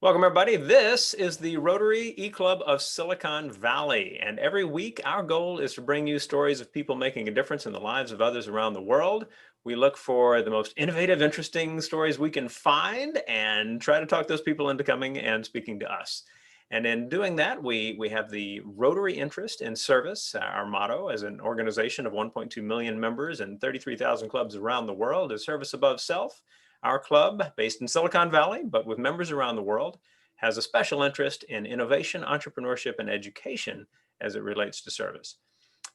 Welcome, everybody. This is the Rotary eClub of Silicon Valley. And every week, our goal is to bring you stories of people making a difference in the lives of others around the world. We look for the most innovative, interesting stories we can find and try to talk those people into coming and speaking to us. And in doing that, we have the Rotary interest in service. Our motto as an organization of 1.2 million members and 33,000 clubs around the world is service above self. Our club, based in Silicon Valley, but with members around the world, has a special interest in innovation, entrepreneurship, and education as it relates to service.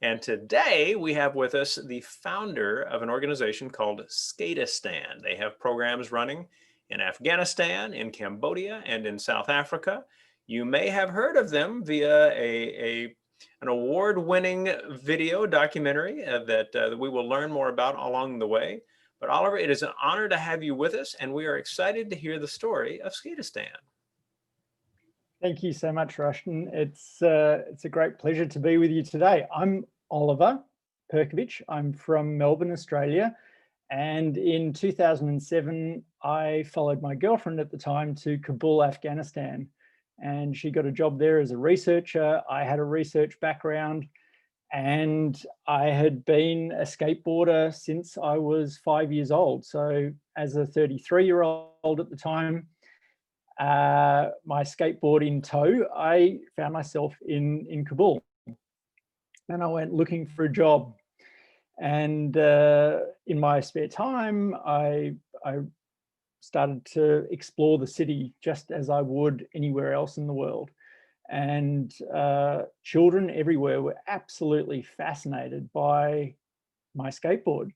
And today we have with us the founder of an organization called Skateistan. They have programs running in Afghanistan, in Cambodia, and in South Africa. You may have heard of them via an award-winning video documentary that we will learn more about along the way. But Oliver, it is an honor to have you with us, and we are excited to hear the story of Skateistan. Thank you so much, Rushton. It's a great pleasure to be with you today. I'm Oliver Percovich. I'm from Melbourne, Australia. And in 2007, I followed my girlfriend at the time to Kabul, Afghanistan. And she got a job there as a researcher. I had a research background. And I had been a skateboarder since I was 5 years old. So as a 33-year-old at the time, my skateboard in tow, I found myself in Kabul. And I went looking for a job. And in my spare time, I started to explore the city just as I would anywhere else in the world. And children everywhere were absolutely fascinated by my skateboard.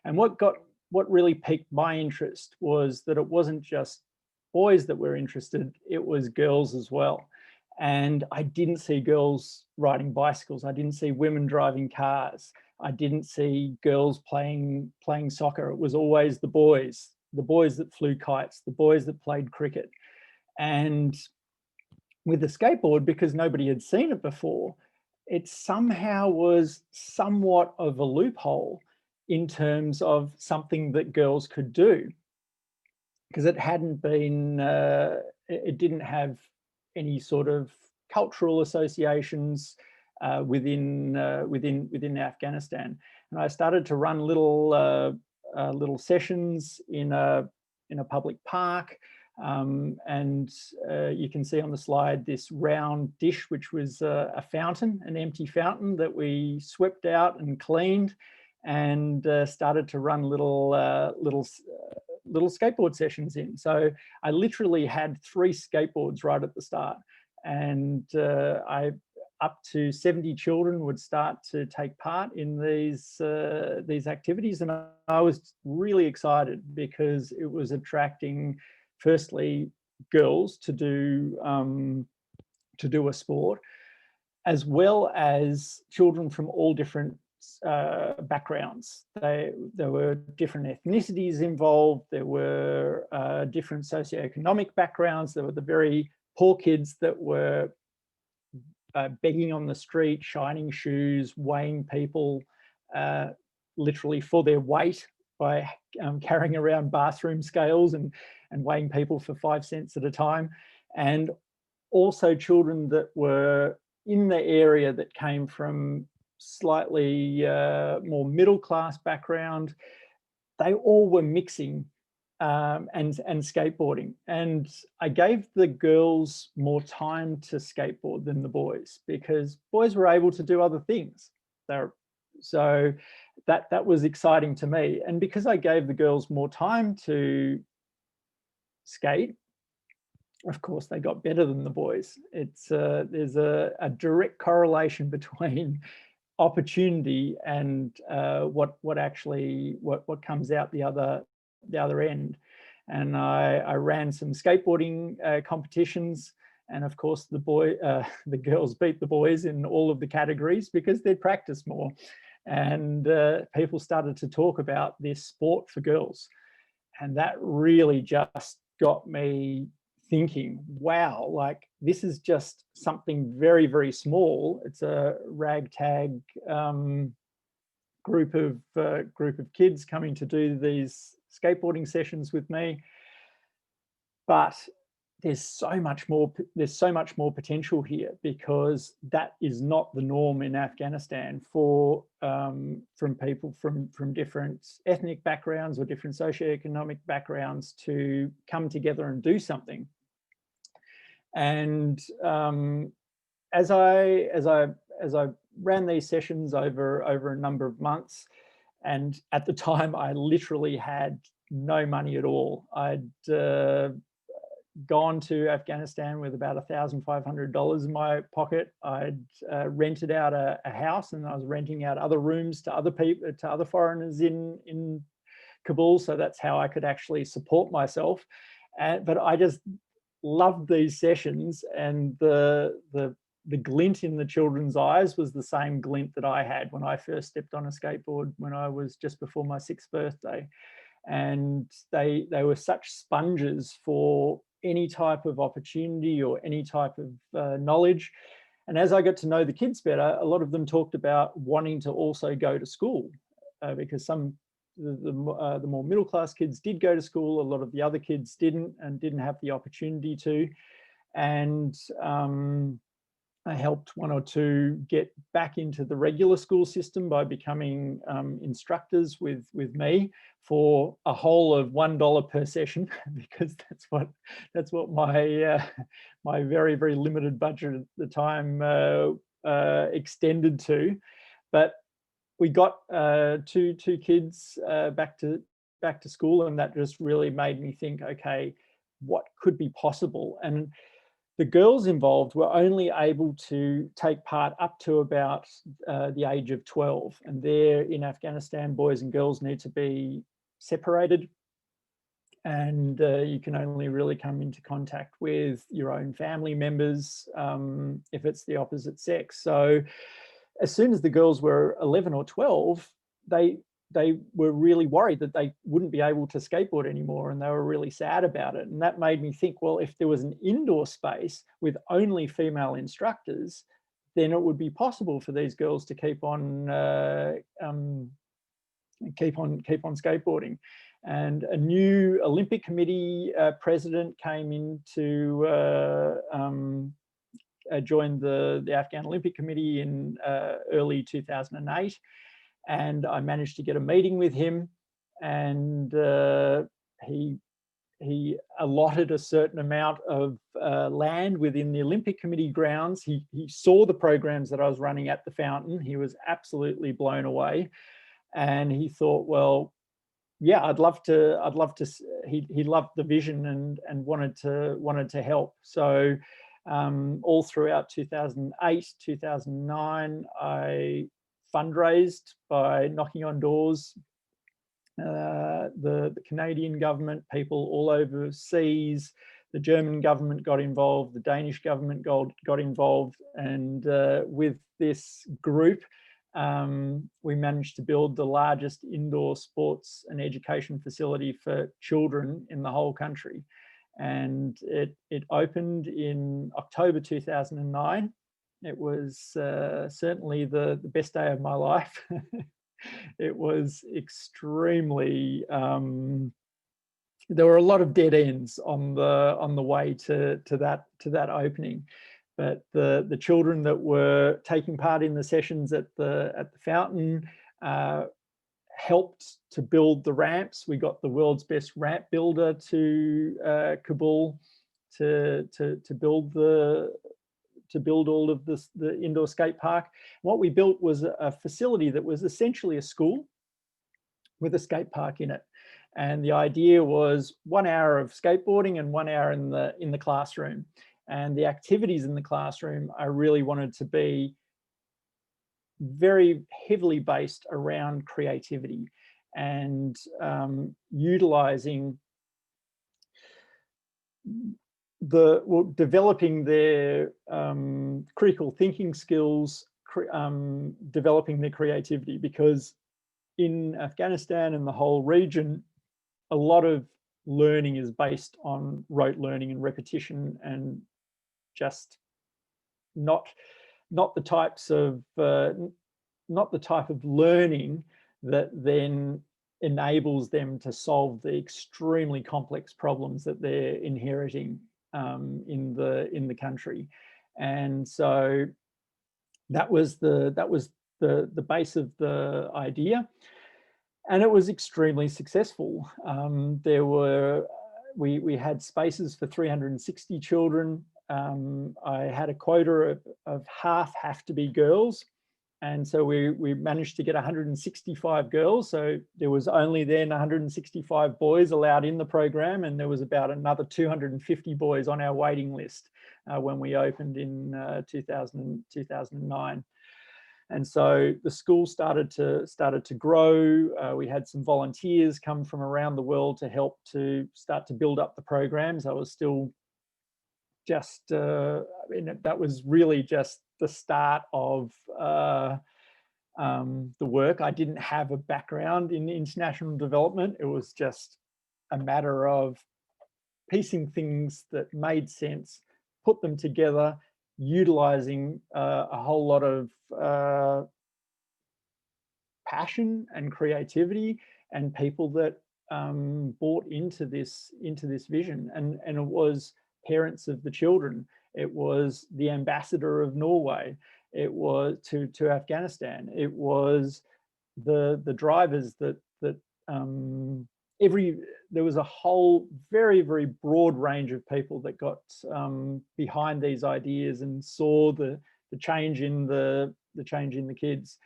And what really piqued my interest was that it wasn't just boys that were interested, it was girls as well. And I didn't see girls riding bicycles. I didn't see women driving cars. I didn't see girls playing soccer. It was always the boys that flew kites, the boys that played cricket. And with the skateboard, because nobody had seen it before, it somehow was somewhat of a loophole in terms of something that girls could do, because it hadn't been, it didn't have any sort of cultural associations within Afghanistan. And I started to run little sessions in a public park. And you can see on the slide this round dish, which was a fountain, an empty fountain that we swept out and cleaned, and started to run little skateboard sessions in. So I literally had 3 skateboards right at the start, and up to 70 children would start to take part in these activities, and I was really excited because it was attracting, firstly, girls to do a sport, as well as children from all different backgrounds. There were different ethnicities involved. There were different socioeconomic backgrounds. There were the very poor kids that were begging on the street, shining shoes, weighing people literally for their weight by carrying around bathroom scales and weighing people for 5 cents at a time. And also children that were in the area that came from slightly more middle-class background. They all were mixing and skateboarding. And I gave the girls more time to skateboard than the boys, because boys were able to do other things. So that was exciting to me. And because I gave the girls more time to skate, of course, they got better than the boys. There's a direct correlation between opportunity and what comes out the other end. And I ran some skateboarding competitions, and of course the girls beat the boys in all of the categories because they'd practiced more. And people started to talk about this sport for girls, and that really just got me thinking, wow, like this is just something very, very small. It's a ragtag group of kids coming to do these skateboarding sessions with me. But there's so much more potential here, because that is not the norm in Afghanistan for from people from different ethnic backgrounds or different socioeconomic backgrounds to come together and do something. And as I ran these sessions over a number of months, and at the time I literally had no money at all. I'd gone to Afghanistan with about $1,500 in my pocket. I'd rented out a house, and I was renting out other rooms to other people, to other foreigners in Kabul. So that's how I could actually support myself. But I just loved these sessions, and the glint in the children's eyes was the same glint that I had when I first stepped on a skateboard when I was just before my 6th birthday. And they were such sponges for any type of opportunity or any type of knowledge. And as I got to know the kids better, a lot of them talked about wanting to also go to school, because the more middle class kids did go to school. A lot of the other kids didn't, and didn't have the opportunity to. And I helped one or two get back into the regular school system by becoming instructors with me for a whole of $1 per session, because that's what my my very limited budget at the time extended to. But we got two kids back to school, and that just really made me think, okay, what could be possible? And the girls involved were only able to take part up to about the age of 12. And there in Afghanistan, boys and girls need to be separated. And you can only really come into contact with your own family members if it's the opposite sex. So as soon as the girls were 11 or 12, they were really worried that they wouldn't be able to skateboard anymore, and they were really sad about it. And that made me think, well, if there was an indoor space with only female instructors, then it would be possible for these girls to keep on skateboarding. And a new Olympic Committee president came in to join the Afghan Olympic Committee in early 2008. And I managed to get a meeting with him, and he allotted a certain amount of land within the Olympic Committee grounds. He saw the programs that I was running at the fountain. He was absolutely blown away, and he thought, well, yeah, I'd love to. He loved the vision and wanted to help. So all throughout 2008, 2009, I fundraised by knocking on doors. The Canadian government, people all overseas, the German government got involved, the Danish government got involved, and with this group, we managed to build the largest indoor sports and education facility for children in the whole country. And it opened in October 2009. It was certainly the best day of my life. It was extremely, there were a lot of dead ends on the way to that opening. But the children that were taking part in the sessions at the fountain helped to build the ramps. We got the world's best ramp builder to Kabul to build all of the indoor skate park. What we built was a facility that was essentially a school with a skate park in it. And the idea was 1 hour of skateboarding and 1 hour in the classroom. And the activities in the classroom, I really wanted to be very heavily based around creativity and utilizing developing their critical thinking skills, developing their creativity, because in Afghanistan and the whole region, a lot of learning is based on rote learning and repetition, and just not the type of learning that then enables them to solve the extremely complex problems that they're inheriting in the country. And so that was the base of the idea, and it was extremely successful. We had spaces for 360 children. I had a quota of half have to be girls. And so we managed to get 165 girls. So there was only then 165 boys allowed in the program, and there was about another 250 boys on our waiting list when we opened in 2009. And so the school started to grow. We had some volunteers come from around the world to help to start to build up the programs. I was still just, I mean, that was really just the start of the work. I didn't have a background in international development. It was just a matter of piecing things that made sense, put them together, utilizing a whole lot of passion and creativity and people that bought into this vision. And it was parents of the children. It was the ambassador of Norway. It was to Afghanistan. It was the drivers that there was a whole very, very broad range of people that got behind these ideas and saw the change in the kids.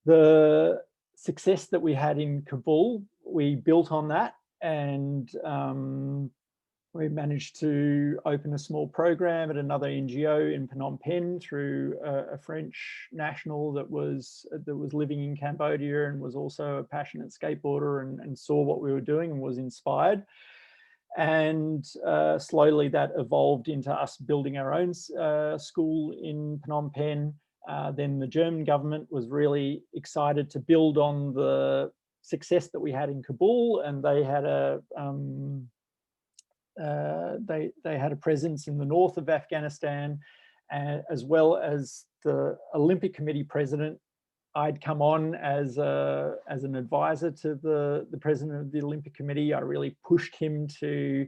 The success that we had in Kabul, we built on that, and we managed to open a small program at another NGO in Phnom Penh through a French national that was living in Cambodia and was also a passionate skateboarder and saw what we were doing and was inspired. And slowly that evolved into us building our own school in Phnom Penh. Then the German government was really excited to build on the success that we had in Kabul, and they had a presence in the north of Afghanistan, as well as the Olympic Committee president. I'd come on as an advisor to the president of the Olympic Committee. I really pushed him to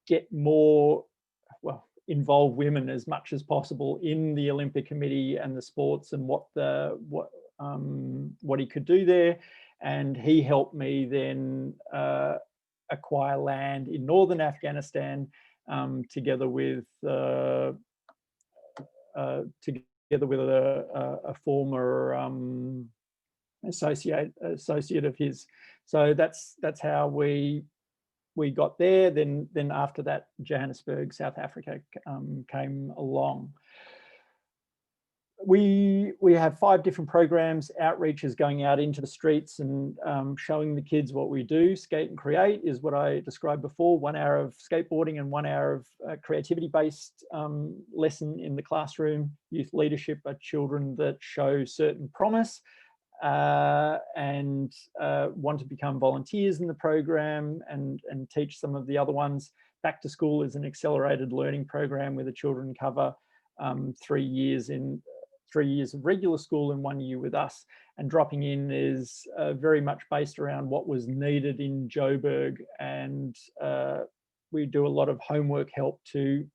get more, well, involve women as much as possible in the Olympic Committee and the sports and what he could do there. And he helped me then acquire land in northern Afghanistan, together with a former associate of his. So that's how we got there. Then after that, Johannesburg, South Africa came along. We have 5 different programs. Outreach is going out into the streets and showing the kids what we do. Skate and Create is what I described before, 1 hour of skateboarding and 1 hour of creativity-based lesson in the classroom. Youth leadership are children that show certain promise and want to become volunteers in the program and teach some of the other ones. Back to School is an accelerated learning program where the children cover 3 years in 3 years of regular school and 1 year with us. And Dropping In is very much based around what was needed in Joburg. And we do a lot of homework help to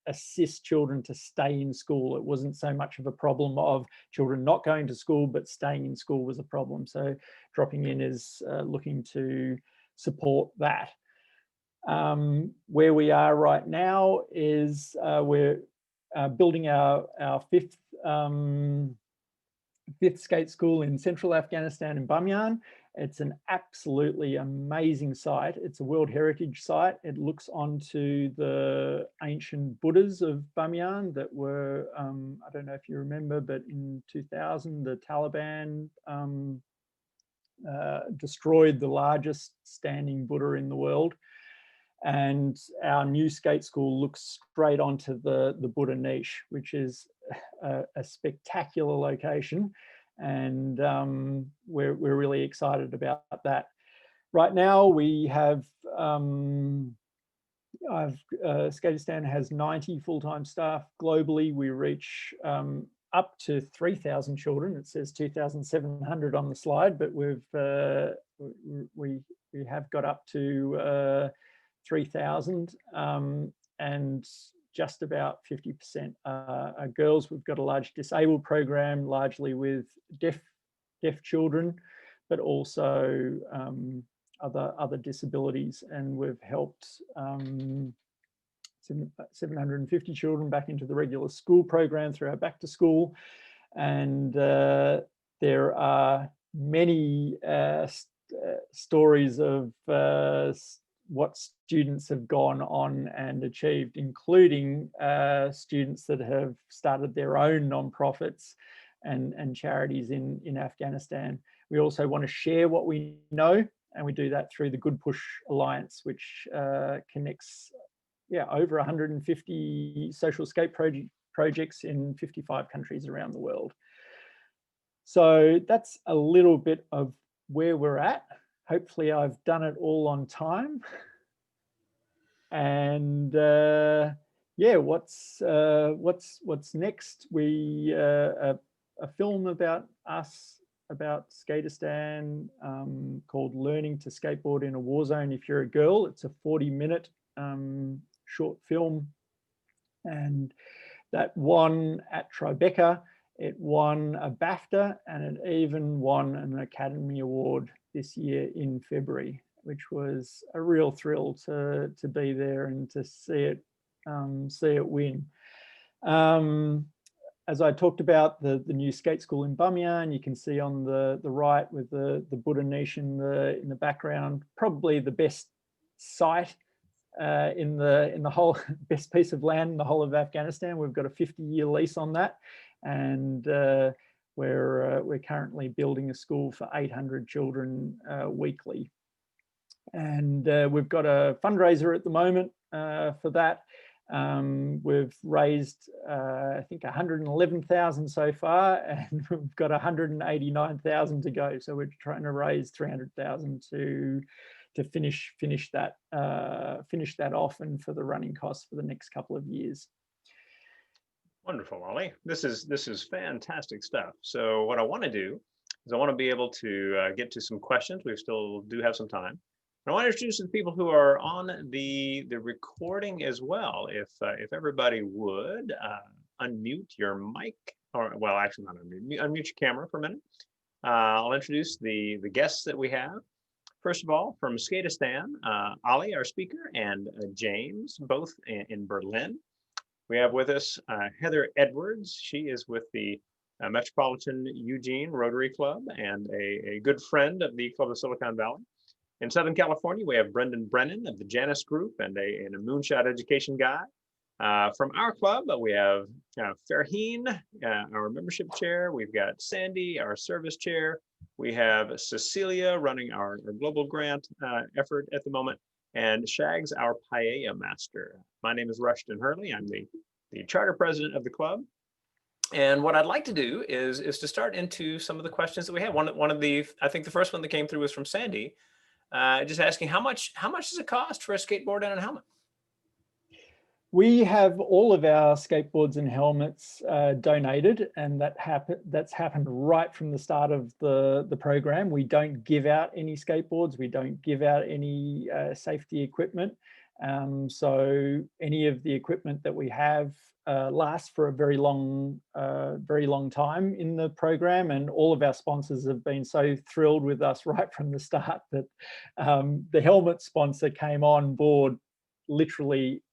assist children to stay in school. It wasn't so much of a problem of children not going to school, but staying in school was a problem. So Dropping In is looking to support that. Where we are right now is we're building our fifth skate school in central Afghanistan in Bamyan. It's an absolutely amazing site. It's a World Heritage Site. It looks onto the ancient Buddhas of Bamyan that were, I don't know if you remember, but in 2000, the Taliban destroyed the largest standing Buddha in the world. And our new skate school looks straight onto the Buddha niche, which is a spectacular location. And we're really excited about that. Right now we have, Skateistan has 90 full-time staff. Globally, we reach up to 3,000 children. It says 2,700 on the slide, but we have got up to 3,000, and just about 50% are girls. We've got a large disabled program, largely with deaf children, but also other disabilities. And we've helped 750 children back into the regular school program through our back to school. And there are many stories of what students have gone on and achieved, including students that have started their own nonprofits and charities in Afghanistan. We also want to share what we know, and we do that through the Good Push Alliance, which connects over 150 social skate projects in 55 countries around the world. So that's a little bit of where we're at. Hopefully I've done it all on time. And what's next? We a film about us, about Skateistan, called Learning to Skateboard in a War Zone If You're a Girl. It's a 40-minute short film, and that won at Tribeca. It won a BAFTA, and it even won an Academy Award this year in February, which was a real thrill to be there and to see it win. As I talked about, the new skate school in Bamiyan, you can see on the right with the Buddha niche in the background, probably the best site in the whole, best piece of land in the whole of Afghanistan. We've got a 50-year lease on that, and we're currently building a school for 800 children weekly. And we've got a fundraiser at the moment for that. We've raised, I think, 111,000 so far, and we've got 189,000 to go. So we're trying to raise 300,000 to finish that off, and for the running costs for the next couple of years. Wonderful, Ollie. This is fantastic stuff. So what I want to do is I want to be able to get to some questions. We still do have some time. I want to introduce the people who are on the recording as well. If everybody would unmute your mic, or well, actually not unmute your camera for a minute. I'll introduce the guests that we have. First of all, from Skateistan, Ollie, our speaker, and James, both in Berlin. We have with us Heather Edwards. She is with the Metropolitan Eugene Rotary Club and a good friend of the Club of Silicon Valley. In Southern California, we have Brendan Brennan of the Janus Group and a Moonshot Education guy. From our club, we have Farheen, our membership chair. We've got Sandy, our service chair. We have Cecilia running our global grant effort at the moment, and Shags, our paella master. My name is Rushton Hurley. I'm the charter president of the club. And what I'd like to do is to start into some of the questions that we have. One of the, I think the first one that came through was from Sandy, just asking how much does it cost for a skateboard and a helmet? We have all of our skateboards and helmets donated, and that's happened right from the start of the program. We don't give out any skateboards. We don't give out any safety equipment. So any of the equipment that we have lasts for a very long time in the program, and all of our sponsors have been so thrilled with us right from the start that the helmet sponsor came on board literally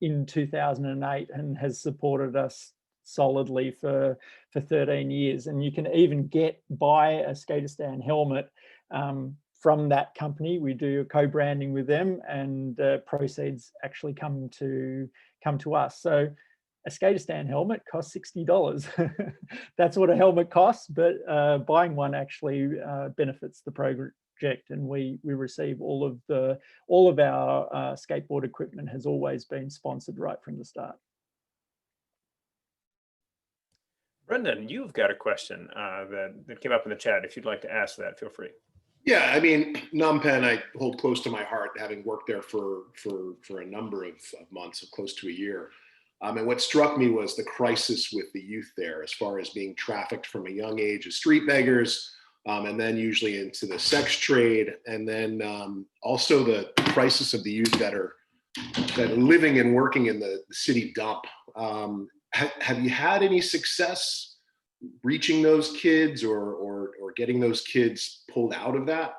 in 2008 and has supported us solidly for 13 years. And you can even buy a Skateistan helmet from that company. We do a co-branding with them, and proceeds actually come to us. So a Skateistan helmet costs $60. That's what a helmet costs, but buying one actually benefits the project, and we receive all of our skateboard equipment has always been sponsored right from the start. Brendan, you've got a question that came up in the chat. If you'd like to ask that, feel free. Yeah, I mean, Phnom Penh, I hold close to my heart, having worked there for a number of months, so close to a year. And what struck me was the crisis with the youth there, as far as being trafficked from a young age as street beggars, and then usually into the sex trade, and then also the crisis of the youth that are living and working in the city dump. Have you had any success reaching those kids or getting those kids pulled out of that?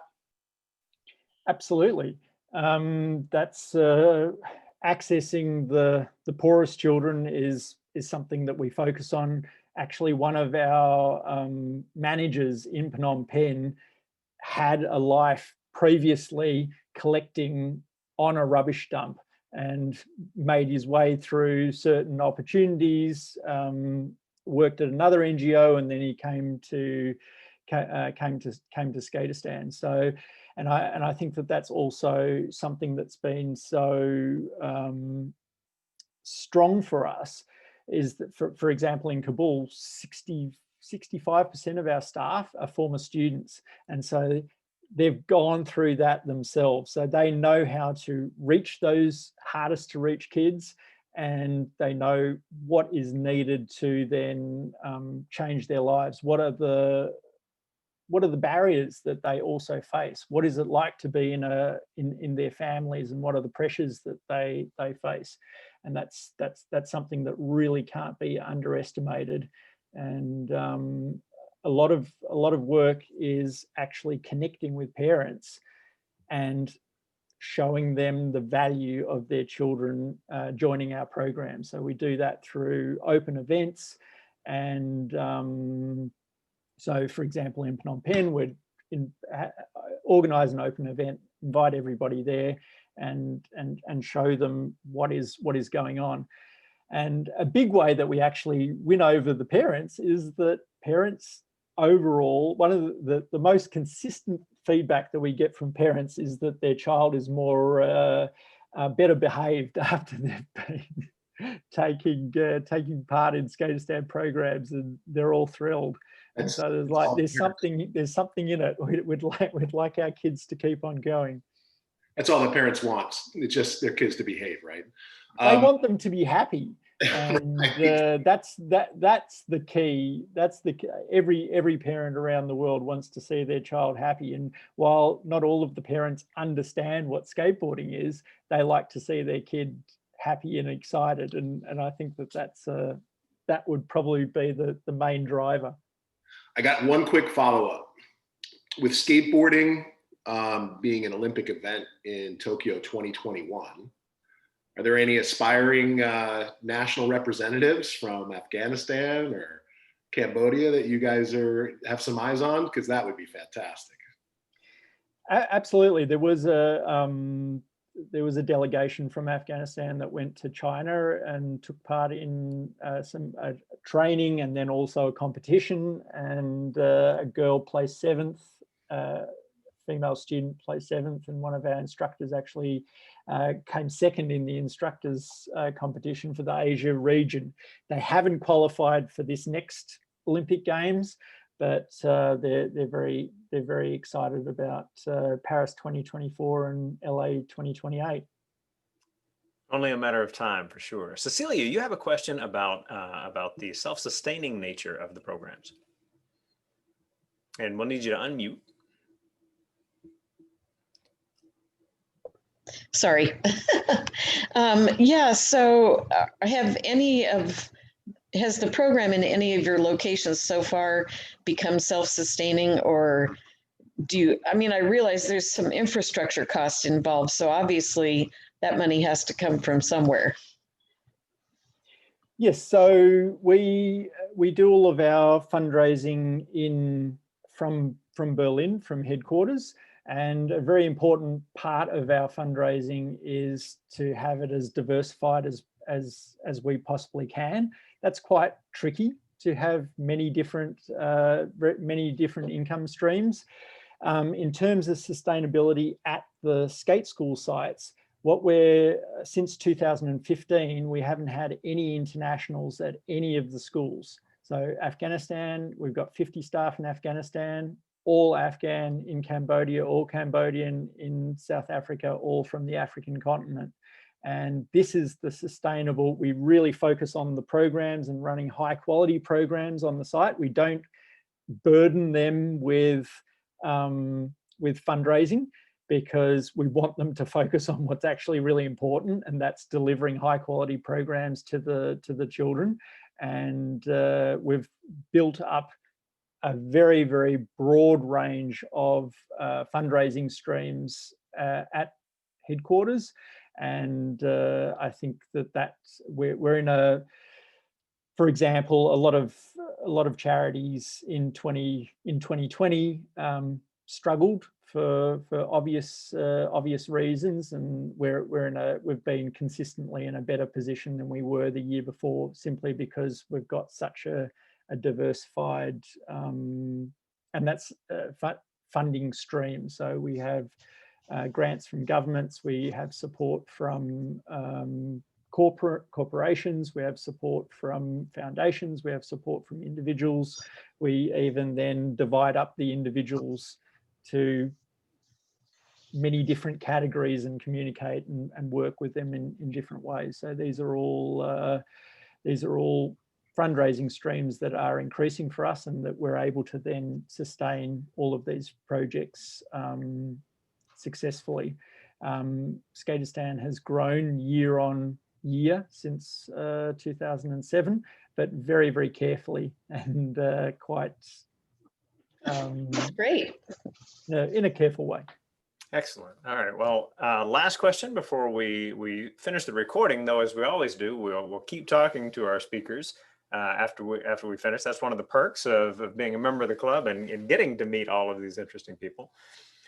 Absolutely. That's accessing the poorest children is something that we focus on. Actually, one of our managers in Phnom Penh had a life previously collecting on a rubbish dump and made his way through certain opportunities, worked at another NGO, and then he came to Skateistan. So, and I think that that's also something that's been so strong for us, is that, for example, in Kabul, 65% of our staff are former students. And so they've gone through that themselves. So they know how to reach those hardest to reach kids, and they know what is needed to then change their lives. What are the barriers that they also face? What is it like to be in their families, and what are the pressures that they face? And that's something that really can't be underestimated. And a lot of work is actually connecting with parents and showing them the value of their children joining our program. So we do that through open events, and so, for example, in Phnom Penh, we'd organise an open event, invite everybody there, and show them what is going on. And a big way that we actually win over the parents is that parents overall, one of the most consistent feedback that we get from parents is that their child is more better behaved after they've been taking part in Skateistan programs, and they're all thrilled. And so there's something in it. We'd like our kids to keep on going. That's all the parents want. It's just their kids to behave, right? They want them to be happy, and that's the key. That's the key. Every parent around the world wants to see their child happy. And while not all of the parents understand what skateboarding is, they like to see their kid happy and excited. And I think that would probably be the main driver. I got one quick follow-up. With skateboarding being an Olympic event in Tokyo 2021, are there any aspiring national representatives from Afghanistan or Cambodia that you guys have some eyes on? Because that would be fantastic. Absolutely. There was a delegation from Afghanistan that went to China and took part in some training, and then also a competition, and a girl placed 7th, female student placed 7th, and one of our instructors actually came 2nd in the instructors competition for the Asia region. They haven't qualified for this next Olympic Games, but they're very excited about Paris 2024 and LA 2028. Only a matter of time, for sure. Cecilia, you have a question about the self-sustaining nature of the programs, and we'll need you to unmute. Sorry. Yeah. So, has the program in any of your locations so far become self-sustaining, or I realize there's some infrastructure costs involved, so obviously that money has to come from somewhere. Yes, so we do all of our fundraising from Berlin, from headquarters, and a very important part of our fundraising is to have it as diversified as we possibly can. That's quite tricky, to have many different income streams. In terms of sustainability at the skate school sites, since 2015, we haven't had any internationals at any of the schools. So Afghanistan, we've got 50 staff in Afghanistan, all Afghan in Cambodia, all Cambodian in South Africa, all from the African continent. And this is the sustainable. We really focus on the programs and running high quality programs on the site. We don't burden them with fundraising, because we want them to focus on what's actually really important, and that's delivering high quality programs to the children. And we've built up a very, very broad range of fundraising streams at headquarters. And I think that we're in a, for example, a lot of charities in 2020 struggled for obvious reasons, and we've been consistently in a better position than we were the year before, simply because we've got such a diversified and that's funding stream. So we have grants from governments, we have support from corporations, we have support from foundations, we have support from individuals. We even then divide up the individuals to many different categories and communicate and work with them in different ways. So these are all fundraising streams that are increasing for us, and that we're able to then sustain all of these projects successfully. Skateistan has grown year on year since 2007, but very, very carefully and quite Great. in a careful way. Excellent. All right. Well, last question before we finish the recording, though, as we always do, we'll keep talking to our speakers after we finish. That's one of the perks of being a member of the club and getting to meet all of these interesting people.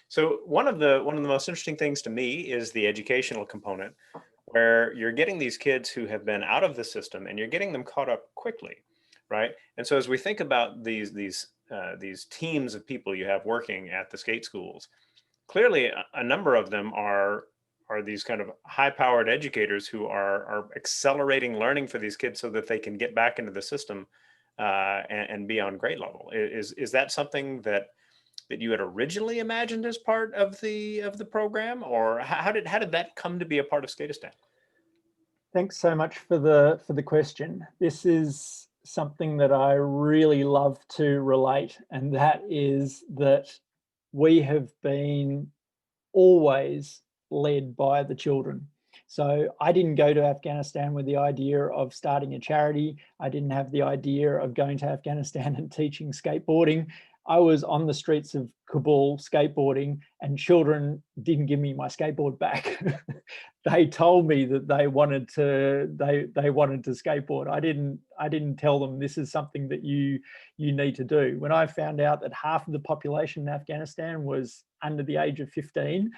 So one of the most interesting things to me is the educational component, where you're getting these kids who have been out of the system and you're getting them caught up quickly, right? And so as we think about these teams of people you have working at the skate schools, clearly a number of them are these kind of high-powered educators who are accelerating learning for these kids so that they can get back into the system and be on grade level. Is that something that you had originally imagined as part of the program, or how did that come to be a part of Skateistan? Thanks so much for the question. This is something that I really love to relate, and that is that we have been always led by the children. So I didn't go to Afghanistan with the idea of starting a charity. I didn't have the idea of going to Afghanistan and teaching skateboarding. I was on the streets of Kabul skateboarding, and children didn't give me my skateboard back. They told me that they wanted to skateboard. I didn't tell them this is something that you need to do. When I found out that half of the population in Afghanistan was under the age of 15,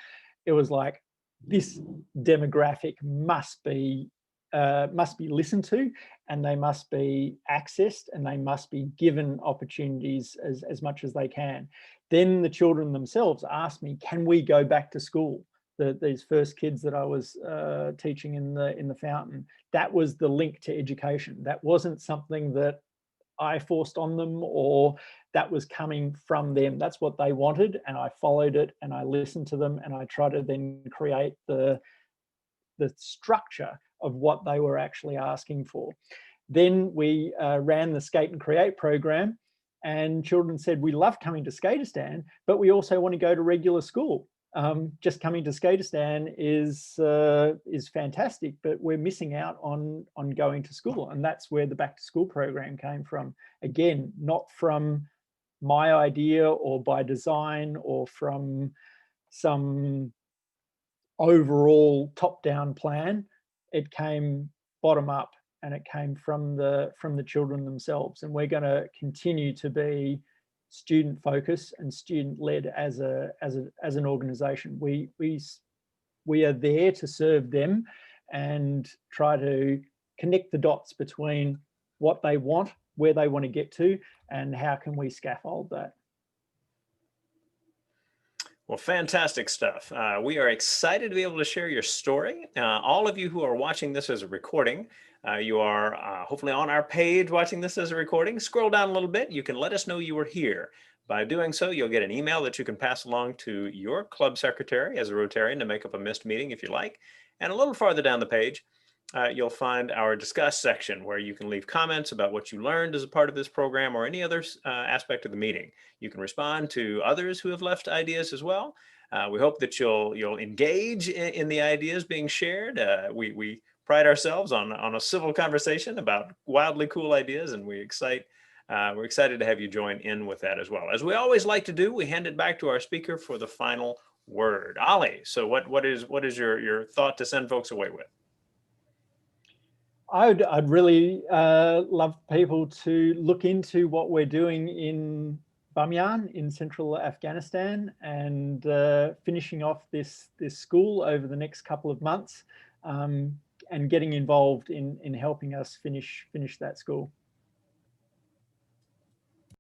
it was like, this demographic must be listened to, and they must be accessed, and they must be given opportunities as much as they can. Then the children themselves asked me, can we go back to school? These first kids that I was teaching in the fountain, that was the link to education. That wasn't something that I forced on them, or that was coming from them. That's what they wanted, and I followed it, and I listened to them, and I tried to then create the structure of what they were actually asking for. Then we ran the Skate and Create program, and children said, we love coming to Skateistan, but we also want to go to regular school. Just coming to Skateistan is fantastic, but we're missing out on going to school. And that's where the back to school program came from. Again, not from my idea or by design or from some overall top-down plan. It came bottom up, and it came from the children themselves. And we're going to continue to be student focused and student led as an organization. We are there to serve them and try to connect the dots between what they want, where they want to get to, and how can we scaffold that. Well, fantastic stuff. We are excited to be able to share your story. All of you who are watching this as a recording, you are hopefully on our page watching this as a recording. Scroll down a little bit. You can let us know you were here. By doing so, you'll get an email that you can pass along to your club secretary as a Rotarian to make up a missed meeting if you like. And a little farther down the page, you'll find our discuss section where you can leave comments about what you learned as a part of this program or any other aspect of the meeting. You can respond to others who have left ideas as well. We hope that you'll engage in the ideas being shared. We pride ourselves on a civil conversation about wildly cool ideas, and we're excited to have you join in with that as well. As we always like to do, we hand it back to our speaker for the final word. Ollie, so what is your thought to send folks away with? I'd really love people to look into what we're doing in Bamyan in central Afghanistan, and finishing off this school over the next couple of months, and getting involved in helping us finish that school.